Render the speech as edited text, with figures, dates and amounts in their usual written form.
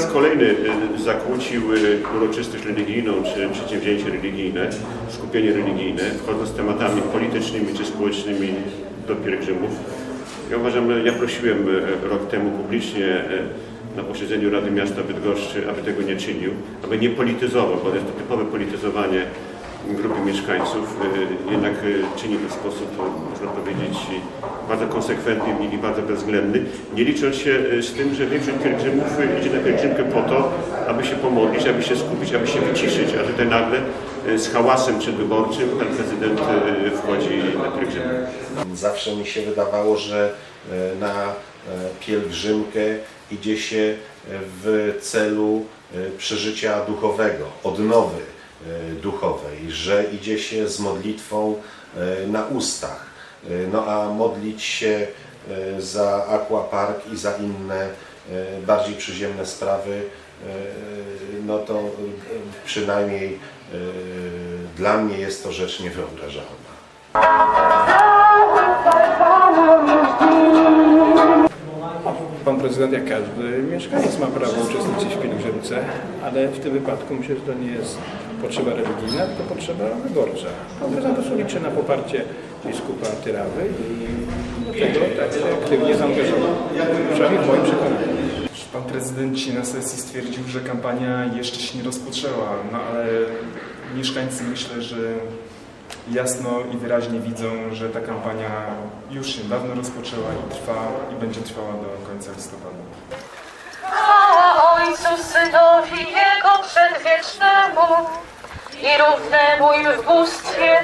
raz kolejny zakłócił uroczystość religijną czy przedsięwzięcie religijne, skupienie religijne, wchodząc z tematami politycznymi czy społecznymi do pielgrzymów. Ja uważam, ja prosiłem rok temu publicznie na posiedzeniu Rady Miasta Bydgoszczy, aby tego nie czynił, aby nie polityzował, bo jest to typowe polityzowanie grupy mieszkańców. Jednak czyni to w sposób, można powiedzieć, bardzo konsekwentny i bardzo bezwzględny, nie licząc się z tym, że większość pielgrzymów idzie na pielgrzymkę po to, aby się pomodlić, aby się skupić, aby się wyciszyć, a tutaj nagle z hałasem przedwyborczym pan prezydent wchodzi na pielgrzymkę. Zawsze mi się wydawało, że na pielgrzymkę idzie się w celu przeżycia duchowego, odnowy duchowej, że idzie się z modlitwą na ustach. No a modlić się za aquapark i za inne bardziej przyziemne sprawy, no to przynajmniej dla mnie jest to rzecz niewyobrażalna. Pan prezydent, jak każdy mieszkaniec, ma prawo uczestniczyć w pielgrzymce, ale w tym wypadku myślę, że to nie jest potrzeba religijna, tylko potrzeba wyborcza. Pan prezydent po prostu liczy na poparcie biskupa Tyrawy i do tego tak się aktywnie zaangażował, przynajmniej w moim przekonaniu. Pan prezydent dzisiaj na sesji stwierdził, że kampania jeszcze się nie rozpoczęła, no ale mieszkańcy myślę, że jasno i wyraźnie widzą, że ta kampania już się dawno rozpoczęła i trwa i będzie trwała do końca listopada. Chwała Ojcu, Synowi Jego Przedwiecznemu i równemu im w bóstwie